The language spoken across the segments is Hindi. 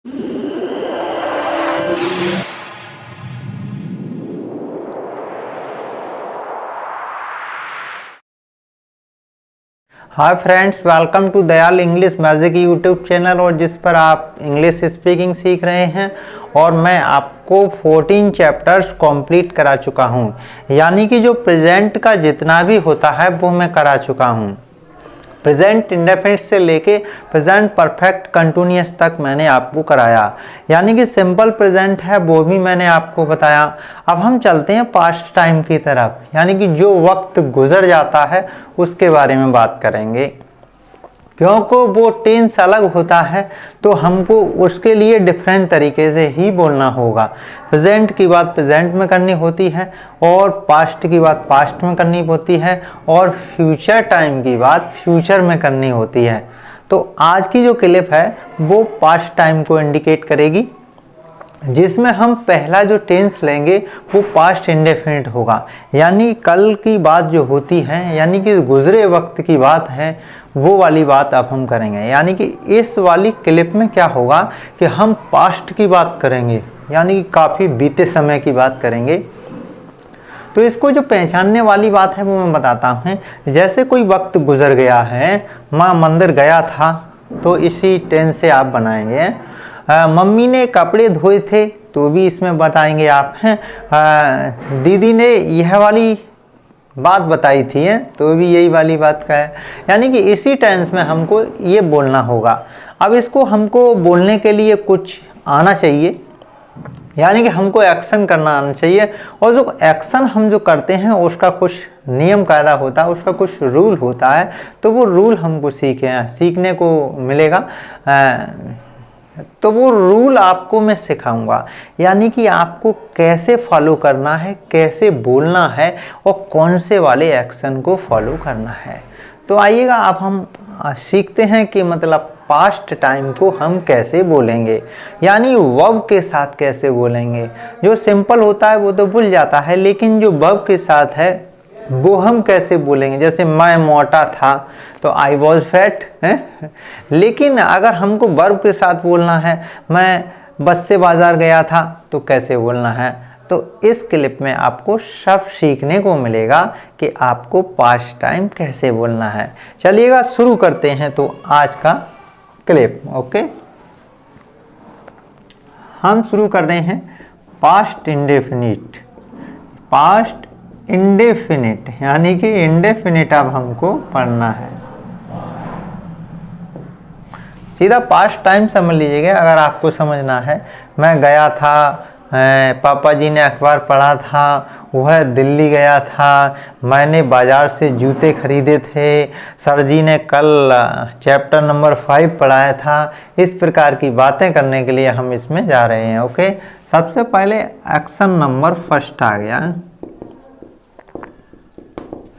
Hi friends, welcome to Dayal English magic YouTube channel और जिस पर आप इंग्लिश स्पीकिंग सीख रहे हैं। और मैं आपको 14 चैप्टर्स कंप्लीट करा चुका हूं, यानी कि जो प्रेजेंट का जितना भी होता है वो मैं करा चुका हूं। प्रेजेंट इंडेफिनिट से लेके प्रेजेंट परफेक्ट कंटिन्यूअस तक मैंने आपको कराया, यानी कि सिंपल प्रेजेंट है वो भी मैंने आपको बताया। अब हम चलते हैं पास्ट टाइम की तरफ, यानी कि जो वक्त गुजर जाता है उसके बारे में बात करेंगे। क्योंकि वो टेंस अलग होता है तो हमको उसके लिए डिफरेंट तरीके से ही बोलना होगा। प्रेजेंट की बात प्रेजेंट में करनी होती है और पास्ट की बात पास्ट में करनी होती है और फ्यूचर टाइम की बात फ्यूचर में करनी होती है। तो आज की जो क्लिप है वो पास्ट टाइम को इंडिकेट करेगी, जिसमें हम पहला जो टेंस लेंगे वो पास्ट इंडेफिनिट होगा, यानी कल की बात जो होती है, यानी कि गुजरे वक्त की बात है, वो वाली बात अब हम करेंगे। यानी कि इस वाली क्लिप में क्या होगा कि हम पास्ट की बात करेंगे, यानी कि काफ़ी बीते समय की बात करेंगे। तो इसको जो पहचानने वाली बात है वो मैं बताता हूँ। जैसे कोई वक्त गुजर गया है, माँ मंदिर गया था, तो इसी टेंस से आप बनाएंगे। मम्मी ने कपड़े धोए थे, तो भी इसमें बताएंगे आप हैं। दीदी ने यह वाली बात बताई थी है, तो भी यही वाली बात का है, यानी कि इसी टेंस में हमको ये बोलना होगा। अब इसको हमको बोलने के लिए कुछ आना चाहिए, यानी कि हमको एक्शन करना आना चाहिए। और जो एक्शन हम जो करते हैं उसका कुछ नियम कायदा होता है, उसका कुछ रूल होता है, तो वो रूल हमको सीखने को मिलेगा। तो वो रूल आपको मैं सिखाऊंगा, यानी कि आपको कैसे फॉलो करना है, कैसे बोलना है और कौन से वाले एक्शन को फॉलो करना है। तो आइएगा अब हम सीखते हैं कि मतलब पास्ट टाइम को हम कैसे बोलेंगे, यानी वर्ब के साथ कैसे बोलेंगे। जो सिंपल होता है वो तो भूल जाता है, लेकिन जो वर्ब के साथ है वो हम कैसे बोलेंगे। जैसे मैं मोटा था तो आई वॉज फैट है, लेकिन अगर हमको वर्ब के साथ बोलना है, मैं बस से बाजार गया था, तो कैसे बोलना है। तो इस क्लिप में आपको सब सीखने को मिलेगा कि आपको पास्ट टाइम कैसे बोलना है। चलिएगा शुरू करते हैं तो आज का क्लिप। ओके, हम शुरू कर रहे हैं पास्ट इंडेफिनिट। पास्ट इंडेफिनिट यानी कि इंडेफिनिट अब हमको पढ़ना है। सीधा पास्ट टाइम समझ लीजिएगा अगर आपको समझना है। मैं गया था, पापा जी ने अखबार पढ़ा था, वह दिल्ली गया था, मैंने बाज़ार से जूते खरीदे थे, सर जी ने कल चैप्टर नंबर 5 पढ़ाया था। इस प्रकार की बातें करने के लिए हम इसमें जा रहे हैं। ओके, सबसे पहले एक्शन नंबर फर्स्ट आ गया।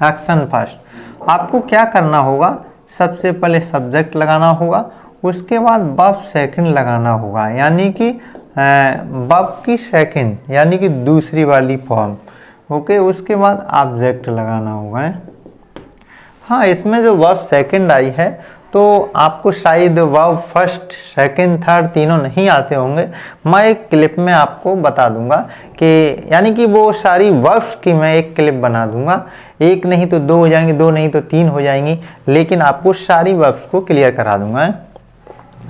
एक्शन फर्स्ट आपको क्या करना होगा, सबसे पहले सब्जेक्ट लगाना होगा, उसके बाद वर्ब सेकंड लगाना होगा, यानी कि वर्ब की सेकंड यानी कि दूसरी वाली फॉर्म। ओके, उसके बाद ऑब्जेक्ट लगाना होगा। हाँ, इसमें जो वर्ब सेकंड आई है तो आपको शायद वर्ब फर्स्ट सेकंड थर्ड तीनों नहीं आते होंगे। मैं एक क्लिप में आपको बता दूंगा कि यानी कि वो सारी वर्ब्स की मैं एक क्लिप बना दूंगा। एक नहीं तो दो हो जाएंगी, दो नहीं तो तीन हो जाएंगी, लेकिन आपको सारी वर्ब्स को क्लियर करा दूंगा।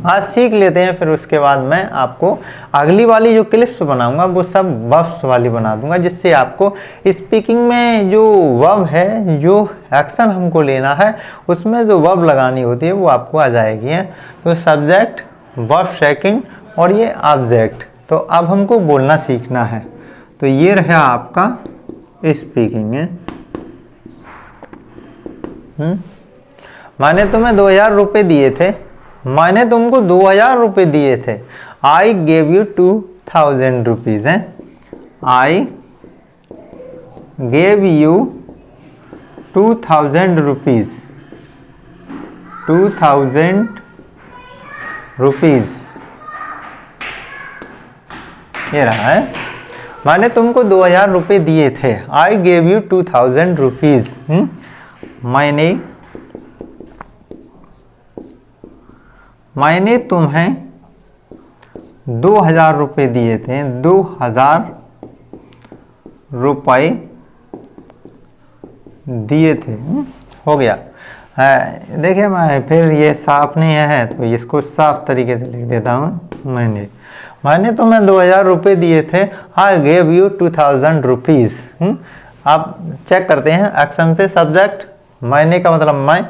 आज सीख लेते हैं, फिर उसके बाद मैं आपको अगली वाली जो क्लिप्स बनाऊंगा वो सब वर्ब्स वाली बना दूंगा, जिससे आपको स्पीकिंग में जो वर्ब है, जो एक्शन हमको लेना है, उसमें जो वर्ब लगानी होती है वो आपको आ जाएगी। तो सब्जेक्ट, वर्ब सेकंड और ये ऑब्जेक्ट। तो अब हमको बोलना सीखना है। तो ये रहा आपका स्पीकिंग है। मैंने तुम्हें 2000 रुपये दिए थे, मैंने तुमको 2000 रुपये दिए थे। आई गेव यू 2000 रुपीज है। आई गेव यू 2000 रुपीज। 2000 रुपीज ये रहा है। मैंने तुमको 2000 रुपये दिए थे। I gave you 2000 rupees. मैंने तुम्हें 2000 रुपये दिए थे, 2000 रुपये दिए थे। हो गया है। देखिए मैं फिर ये साफ नहीं है तो इसको साफ तरीके से लिख देता हूँ। मैंने तुम्हें 2000 रुपये दिए थे। I gave you 2000 rupees. आप चेक करते हैं एक्शन से सब्जेक्ट, मैंने का मतलब मैं,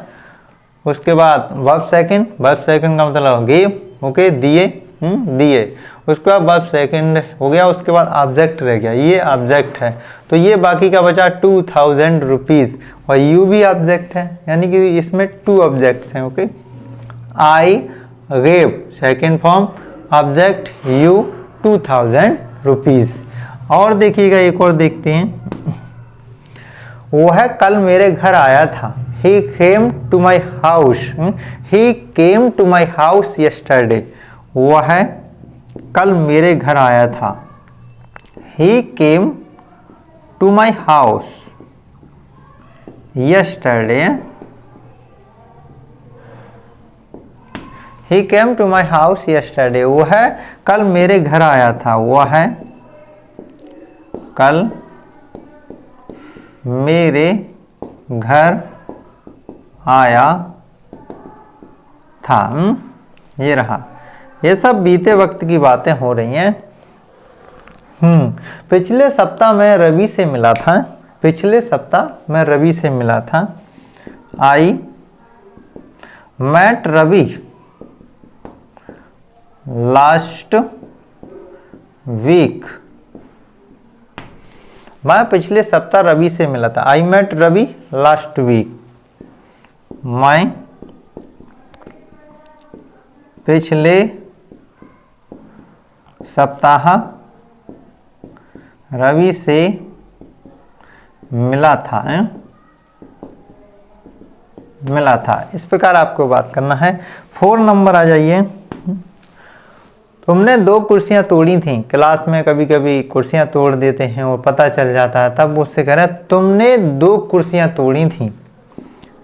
उसके बाद वर्ब सेकंड का मतलब गिव, ओके, दिए, दिए, उसके बाद वर्ब सेकंड हो गया, उसके बाद ऑब्जेक्ट रह गया, ये ऑब्जेक्ट है, तो ये बाकी का बचा 2000 रुपीज़, और यू भी ऑब्जेक्ट है, यानी कि इसमें 2 ऑब्जेक्ट्स हैं, okay. I gave second form, object you 2000 rupees. और देखिएगा एक और देखते हैं, वह कल मेरे घर आया था। He came to my house. He came to my house yesterday. वह कल मेरे घर आया था। He came to my house yesterday. He came to my house yesterday. वह कल मेरे घर आया था। वह कल मेरे घर आया था। ये रहा, ये सब बीते वक्त की बातें हो रही हैं। पिछले सप्ताह मैं रवि से मिला था। पिछले सप्ताह मैं रवि से मिला था। I met Ravi last week. मैं पिछले सप्ताह रवि से मिला था। I met Ravi last week. मैं पिछले सप्ताह रवि से मिला था। मिला था, इस प्रकार आपको बात करना है। 4 नंबर आ जाइए। तुमने 2 कुर्सियां तोड़ी थीं। क्लास में कभी कभी कुर्सियां तोड़ देते हैं और पता चल जाता है, तब उससे कह रहा है तुमने 2 कुर्सियां तोड़ी थीं।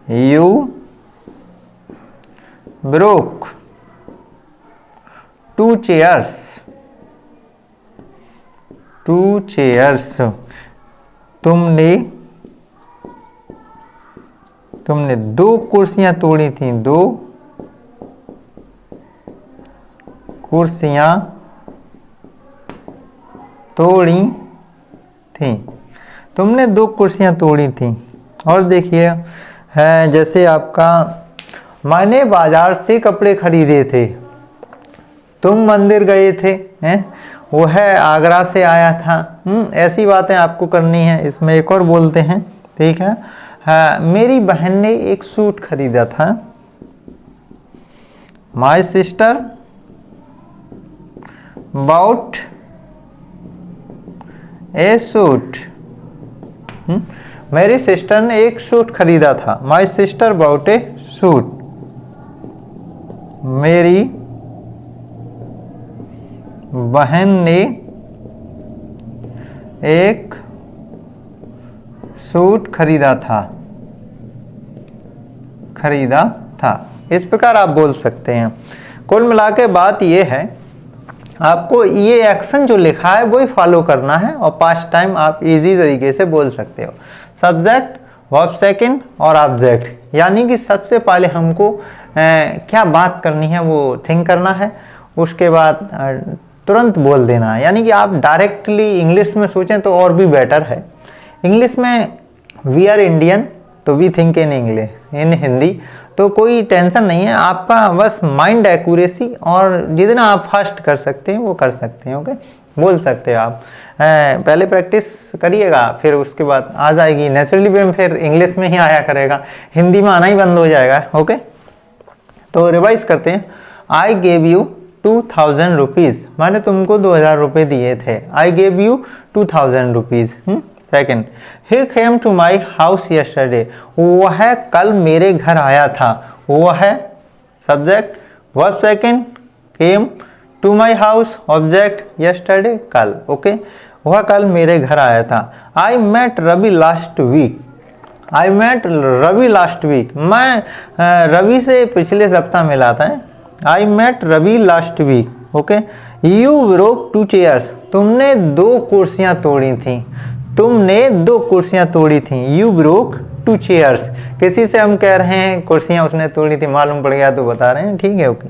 You broke 2 chairs. 2 chairs. तुमने 2 कुर्सियां तोड़ी थी। 2 कुर्सियां तोड़ी थी। तुमने 2 कुर्सियां तोड़ी थी। और देखिए है, जैसे आपका मैंने बाजार से कपड़े खरीदे थे। तुम मंदिर गए थे, हैं? वो है आगरा से आया था। ऐसी बातें आपको करनी है। इसमें एक और बोलते हैं, ठीक है। मेरी बहन ने एक सूट खरीदा था। My sister bought a suit. मेरी सिस्टर ने एक सूट खरीदा था। My sister bought a suit. मेरी बहन ने एक सूट खरीदा था। खरीदा था, इस प्रकार आप बोल सकते हैं। कुल मिला के बात यह है, आपको ये एक्शन जो लिखा है वही फॉलो करना है, और पास्ट टाइम आप इजी तरीके से बोल सकते हो। सब्जेक्ट, वर्ब सेकंड और ऑब्जेक्ट, यानी कि सबसे पहले हमको क्या बात करनी है वो थिंक करना है, उसके बाद तुरंत बोल देना है। यानी कि आप डायरेक्टली इंग्लिश में सोचें तो और भी बेटर है। इंग्लिश में वी आर इंडियन तो वी थिंक इन इंग्लिश, इन हिंदी, तो कोई टेंशन नहीं है। आपका बस माइंड एक्यूरेसी, और जितना आप फास्ट कर सकते हैं वो कर सकते हैं, ओके, बोल सकते हो आप। पहले प्रैक्टिस करिएगा, फिर उसके बाद आ जाएगी नेचुरली वे में, फिर इंग्लिश में ही आया करेगा, हिंदी में आना ही बंद हो जाएगा, ओके। तो रिवाइज करते हैं। I gave you 2000 rupees. मैंने तुमको 2000 रुपये दिए थे। I gave you 2000 rupees. Second, he came to my house yesterday. वह कल मेरे घर आया था। वह subject, verb second, came, to my house object, yesterday कल, ओके। वह कल मेरे घर आया था। I met Ravi last week. I met Ravi last week. मैं रवि से पिछले सप्ताह मिला था। I met Ravi last week, okay. You broke 2 chairs, तुमने 2 कुर्सियां तोड़ी थी, तुमने 2 कुर्सियां तोड़ी थी। यू ब्रोक 2 चेयर्स, किसी से हम कह रहे हैं कुर्सियां उसने तोड़ी थी, मालूम पड़ गया तो बता रहे हैं, ठीक है, ओके।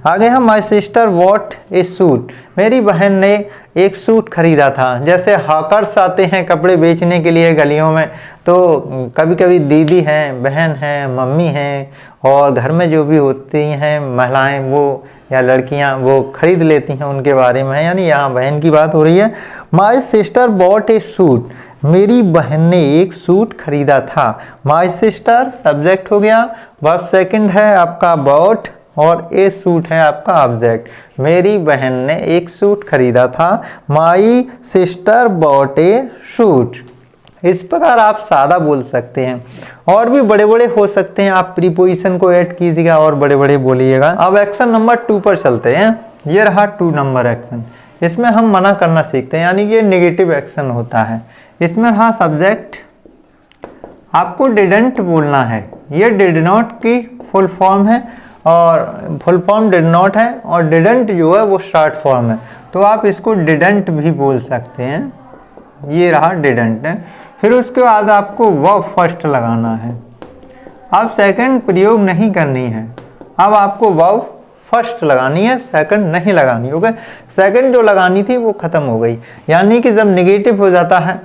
आगे हम my sister what A suit, मेरी बहन ने एक सूट खरीदा था। जैसे हॉकर्स आते हैं कपड़े बेचने के लिए गलियों में, तो कभी कभी दीदी हैं, बहन हैं, मम्मी हैं, और घर में जो भी होती हैं महिलाएं वो या लड़कियां वो खरीद लेती हैं, उनके बारे में है, यानी यहाँ बहन की बात हो रही है। My sister bot A suit, मेरी बहन ने एक सूट खरीदा था। माई सिस्टर सब्जेक्ट हो गया, वर्ब सेकंड है आपका बॉट, और ए सूट है आपका ऑब्जेक्ट। मेरी बहन ने एक सूट खरीदा था। My sister bot A suit. इस प्रकार आप सादा बोल सकते हैं, और भी बड़े बड़े हो सकते हैं, आप प्रीपोजिशन को ऐड कीजिएगा और बड़े बड़े बोलिएगा। अब एक्शन नंबर 2 पर चलते हैं। ये रहा 2 नंबर एक्शन, इसमें हम मना करना सीखते हैं, यानी कि ये नेगेटिव एक्शन होता है। इसमें रहा सब्जेक्ट, आपको डिडंट बोलना है। ये डिड नॉट की फुल फॉर्म है, और फुल फॉर्म डिड नॉट है, और डिडंट जो है वो शॉर्ट फॉर्म है, तो आप इसको डिडंट भी बोल सकते हैं। ये रहा डिडंट है। फिर उसके बाद आपको वर्ब फर्स्ट लगाना है, अब सेकंड प्रयोग नहीं करनी है, अब आपको वर्ब फर्स्ट लगानी है, सेकंड नहीं लगानी। ओके, सेकंड जो लगानी थी वो खत्म हो गई। यानी कि जब निगेटिव हो जाता है,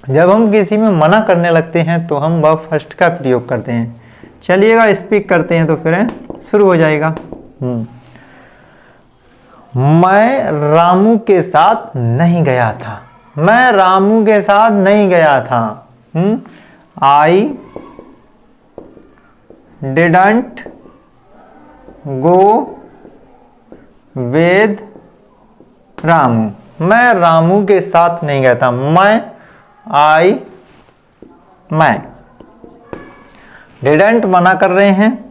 जब हम किसी में मना करने लगते हैं, तो हम वर्ब फर्स्ट का प्रयोग करते हैं। चलिएगा स्पीक करते हैं, तो फिर शुरू हो जाएगा। मैं रामू के साथ नहीं गया था, मैं रामू के साथ नहीं गया था। I didn't go with Ramu, मैं रामू के साथ नहीं गया था। मैं डिडंट मना कर रहे हैं,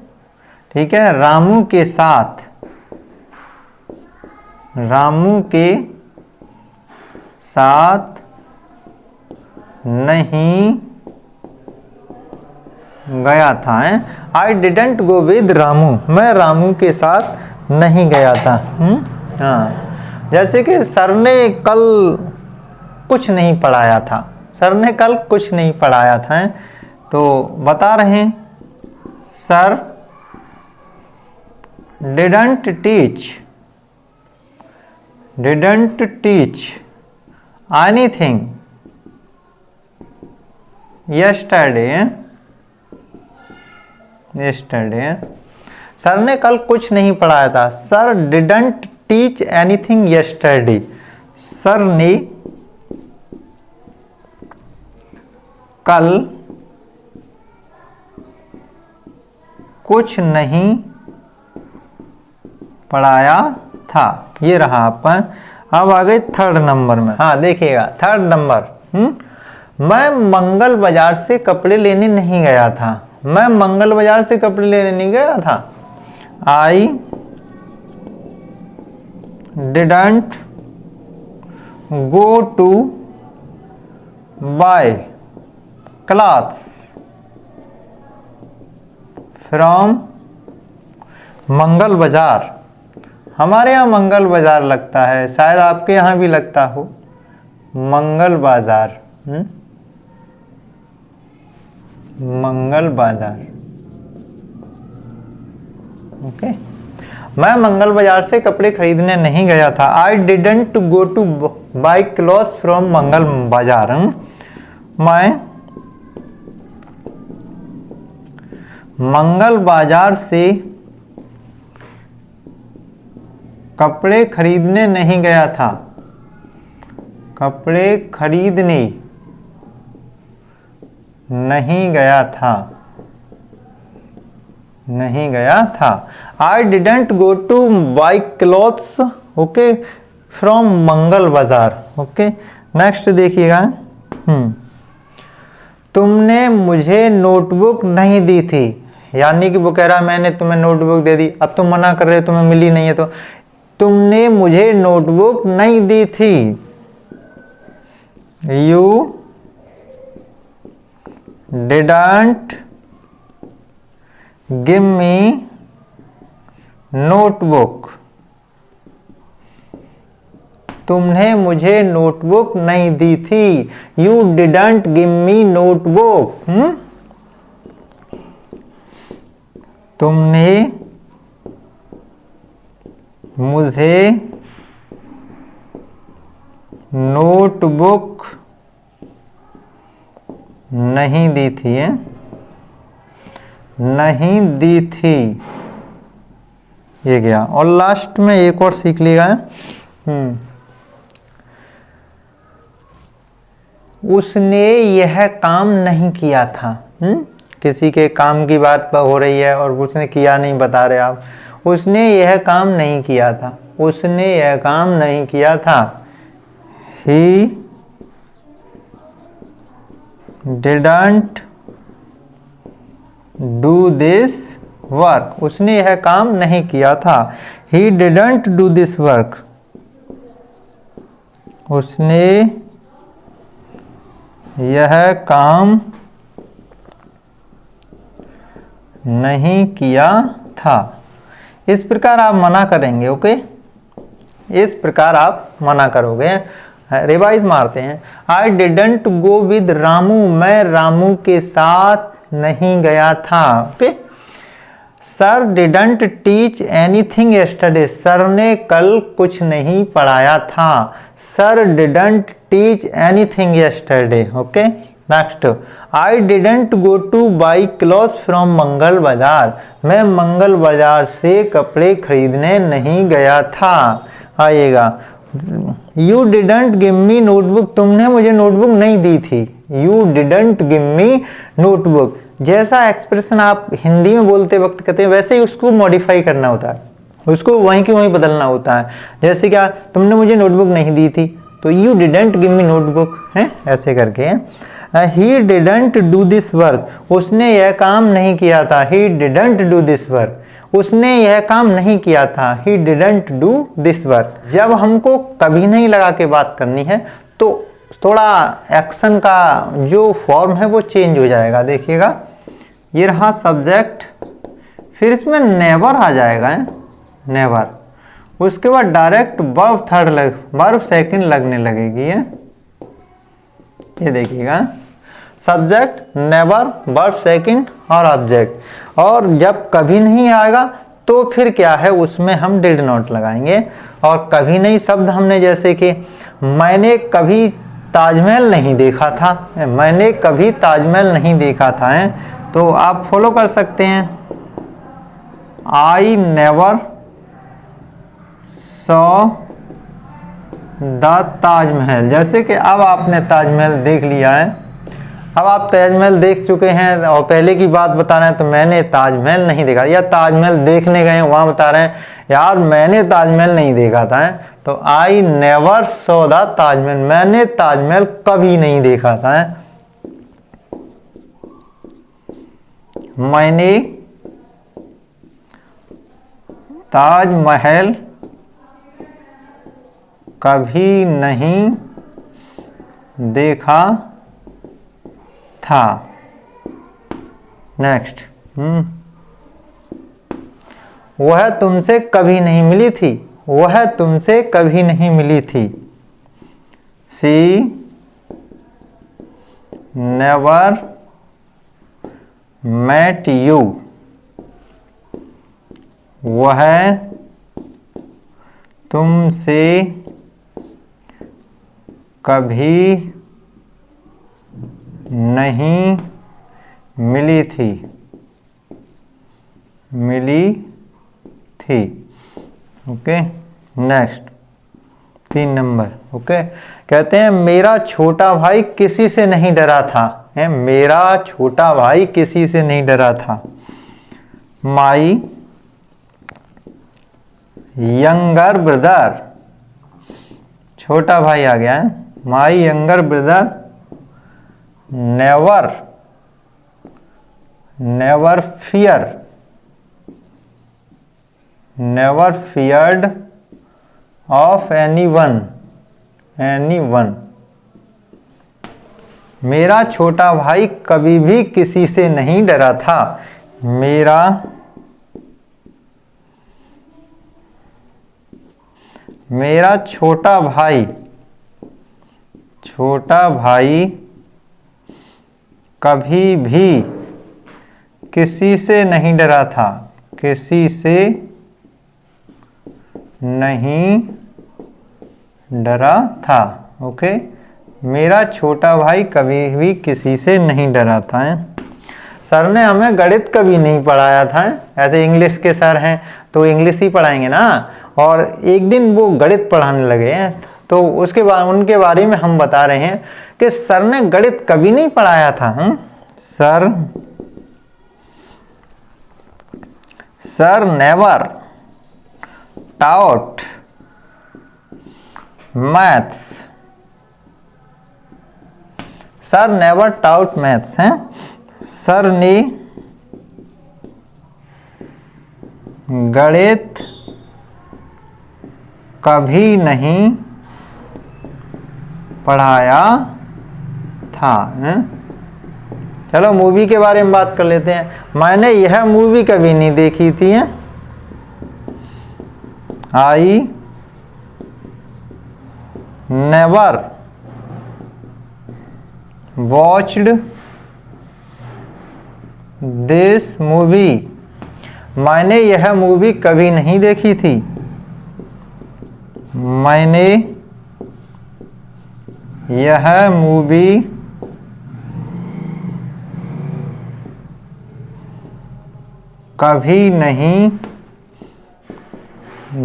ठीक है। रामू के साथ, रामू के साथ नहीं गया था। I didn't go with Ramu, मैं रामू के साथ नहीं गया था। हाँ, जैसे कि सर ने कल कुछ नहीं पढ़ाया था, सर ने कल कुछ नहीं पढ़ाया था, तो बता रहे हैं sir didn't teach anything yesterday। Sir ने कल कुछ नहीं पढ़ाया था। Sir didn't teach anything yesterday, sir ने कल कुछ नहीं पढ़ाया था। ये रहा आपका। अब आ गए 3rd नंबर में। हाँ देखिएगा 3rd नंबर, मैं मंगल बाजार से कपड़े लेने नहीं गया था, मैं मंगल बाजार से कपड़े लेने नहीं गया था। I didn't go to buy clothes from Mangal Bazaar. हमारे यहाँ मंगल बाजार लगता है, शायद आपके यहाँ भी लगता हो मंगल बाजार। मंगल बाजार, ओके। मैं मंगल बाजार से कपड़े खरीदने नहीं गया था। I didn't go to buy clothes from Mangal Bazaar. मैं मंगल बाजार से कपड़े खरीदने नहीं गया था, कपड़े खरीदने नहीं गया था, नहीं गया था। I didn't go to buy clothes, okay, from Mangal Bazaar. Okay, next देखिएगा। तुमने मुझे नोटबुक नहीं दी थी, यानी कि वो कह रहा है मैंने तुम्हें नोटबुक दे दी, अब तुम मना कर रहे हो तुम्हें मिली नहीं है, तो तुमने मुझे नोटबुक नहीं दी थी। You didn't give me notebook, तुमने मुझे नोटबुक नहीं दी थी। You didn't give me notebook. तुमने मुझे नोटबुक नहीं दी थी, है? नहीं दी थी, ये गया। और लास्ट में एक और सीख लिया है, उसने यह काम नहीं किया था। किसी के काम की बात हो रही है और उसने किया नहीं, बता रहे आप। उसने यह काम नहीं किया था, उसने यह काम नहीं किया था। He didn't do this work। उसने यह काम नहीं किया था। He didn't do this work। उसने यह काम नहीं किया था। इस प्रकार आप मना करेंगे, ओके? इस प्रकार आप मना करोगे। रिवाइज मारते हैं। I didn't go with Ramu. मैं रामू के साथ नहीं गया था, okay? Sir didn't teach anything yesterday. Sir ने कल कुछ नहीं पढ़ाया था। Sir didn't teach anything yesterday, okay? Next, I didn't go to buy clothes from Mangal Bazaar. मैं मंगल बाजार से कपड़े खरीदने नहीं गया था। आइएगा, you didn't give me notebook. तुमने मुझे नोटबुक नहीं दी थी। You didn't give me notebook. जैसा एक्सप्रेशन आप हिंदी में बोलते वक्त कहते हैं, वैसे ही उसको मॉडिफाई करना होता है, उसको वहीं की वहीं बदलना होता है। जैसे क्या, तुमने मुझे नोटबुक नहीं दी थी, तो you didn't give me notebook, है ऐसे करके। He didn't do this work. उसने यह काम नहीं किया था। He didn't do this work. उसने यह काम नहीं किया था। He didn't do this work. जब हमको कभी नहीं लगा के बात करनी है तो थोड़ा एक्शन का जो फॉर्म है वो चेंज हो जाएगा। देखिएगा, ये रहा सब्जेक्ट, फिर इसमें नेवर आ जाएगा, है? नेवर। उसके बाद direct verb third verb second लगने लगेगी, है? ये देखिएगा, सब्जेक्ट, नेवर, वर्ब सेकंड और ऑब्जेक्ट। और जब कभी नहीं आएगा तो फिर क्या है, उसमें हम डिड नॉट लगाएंगे। और कभी नहीं शब्द हमने, जैसे कि मैंने कभी ताजमहल नहीं देखा था। मैंने कभी ताजमहल नहीं देखा था, है? तो आप फॉलो कर सकते हैं। I never saw the Taj Mahal. जैसे कि अब आपने ताजमहल देख लिया है, अब आप ताजमहल देख चुके हैं और पहले की बात बता रहे हैं, तो मैंने ताजमहल नहीं देखा। या ताजमहल देखने गए, वहां बता रहे हैं यार मैंने ताजमहल नहीं देखा था, है? तो I never saw the Taj Mahal. मैंने ताजमहल कभी नहीं देखा था, है? मैंने ताजमहल कभी नहीं देखा था। नेक्स्ट, वह तुमसे कभी नहीं मिली थी। वह तुमसे कभी नहीं मिली थी। She never met you. वह तुमसे कभी नहीं मिली थी। Okay, next 3 number. ओके, कहते हैं मेरा छोटा भाई किसी से नहीं डरा था। है, मेरा छोटा भाई किसी से नहीं डरा था। माई यंगर ब्रदर, छोटा भाई आ गया है। My younger brother never feared of anyone. मेरा छोटा भाई कभी भी किसी से नहीं डरा था। मेरा छोटा भाई कभी भी किसी से नहीं डरा था, किसी से नहीं डरा था। ओके, मेरा छोटा भाई कभी भी किसी से नहीं डरा था। सर ने हमें गणित कभी नहीं पढ़ाया था। ऐसे इंग्लिश के सर हैं तो इंग्लिश ही पढ़ाएंगे ना, और एक दिन वो गणित पढ़ाने लगे हैं, तो उसके बाद उनके बारे में हम बता रहे हैं कि सर ने गणित कभी नहीं पढ़ाया था। Sir never taught maths. Sir never taut maths हैं। सर ने गणित कभी नहीं पढ़ाया था। चलो मूवी के बारे में बात कर लेते हैं। मैंने यह मूवी कभी नहीं देखी थी। I never watched this movie. मैंने यह मूवी कभी नहीं देखी थी। मैंने यह मूवी कभी नहीं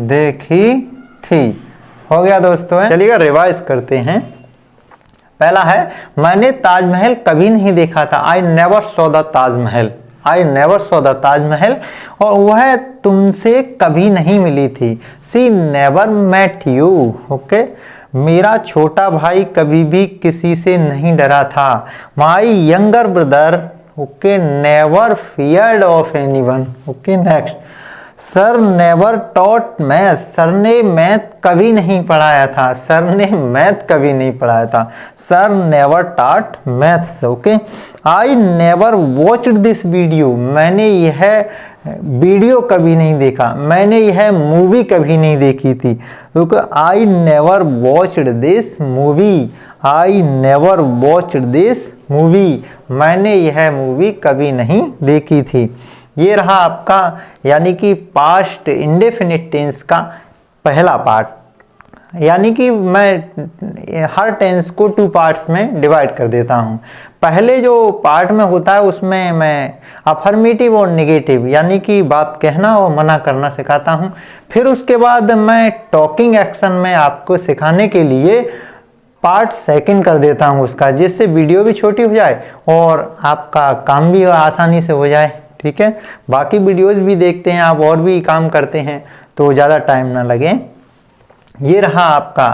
देखी थी। हो गया दोस्तों। चलिएगा रिवाइज करते हैं। पहला है, मैंने ताजमहल कभी नहीं देखा था। I never saw the Taj Mahal. I never saw the Taj Mahal. और वह तुमसे कभी नहीं मिली थी। सी नेवर मेट यू। ओके, मेरा छोटा भाई कभी भी किसी से नहीं डरा था। My younger brother okay never feared of anyone. Okay, next, sir never taught math. Sir ने मैथ कभी नहीं पढ़ाया था। सर ने मैथ कभी नहीं पढ़ाया था। Sir never taught maths. Okay, I never watched this video. मैंने यह वीडियो कभी नहीं देखा। मैंने यह मूवी कभी नहीं देखी थी। क्योंकि I never watched this movie. I never watched this movie. मैंने यह मूवी कभी नहीं देखी थी। ये रहा आपका यानी कि पास्ट इंडेफिनिट टेंस का पहला पार्ट। यानी कि मैं हर टेंस को 2 पार्ट्स में डिवाइड कर देता हूँ। पहले जो पार्ट में होता है उसमें मैं अफर्मेटिव और नेगेटिव यानी कि बात कहना और मना करना सिखाता हूँ। फिर उसके बाद मैं टॉकिंग एक्शन में आपको सिखाने के लिए पार्ट सेकंड कर देता हूँ उसका, जिससे वीडियो भी छोटी हो जाए और आपका काम भी आसानी से हो जाए। ठीक है, बाकी वीडियोस भी देखते हैं आप और भी काम करते हैं तो ज़्यादा टाइम ना लगे। ये रहा आपका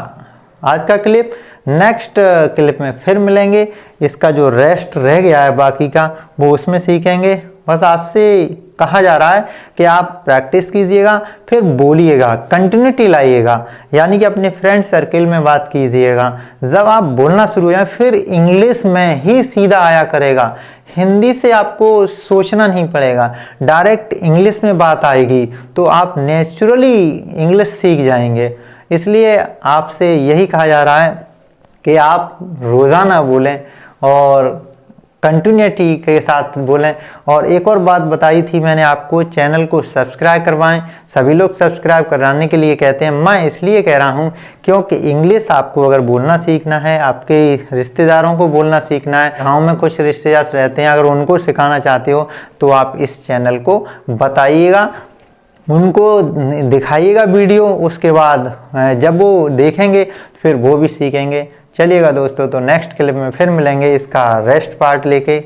आज का क्लिप। नेक्स्ट क्लिप में फिर मिलेंगे। इसका जो रेस्ट रह गया है बाकी का वो उसमें सीखेंगे। बस आपसे कहा जा रहा है कि आप प्रैक्टिस कीजिएगा, फिर बोलिएगा, कंटिन्यूटी लाइएगा, यानी कि अपने फ्रेंड सर्किल में बात कीजिएगा। जब आप बोलना शुरू हो जाए फिर इंग्लिश में ही सीधा आया करेगा। हिंदी से आपको सोचना नहीं पड़ेगा, डायरेक्ट इंग्लिश में बात आएगी तो आप नेचुरली इंग्लिश सीख जाएंगे। इसलिए आपसे यही कहा जा रहा है कि आप रोज़ाना बोलें और कंटिन्यूटी के साथ बोलें। और एक और बात बताई थी मैंने आपको, चैनल को सब्सक्राइब करवाएं। सभी लोग सब्सक्राइब कराने के लिए कहते हैं, मैं इसलिए कह रहा हूं क्योंकि इंग्लिश आपको अगर बोलना सीखना है, आपके रिश्तेदारों को बोलना सीखना है, गाँव में कुछ रिश्तेदार रहते हैं, अगर उनको सिखाना चाहते हो तो आप इस चैनल को बताइएगा, उनको दिखाइएगा वीडियो। उसके बाद जब वो देखेंगे फिर वो भी सीखेंगे। चलिएगा दोस्तों, तो नेक्स्ट क्लिप में फिर मिलेंगे इसका रेस्ट पार्ट लेके।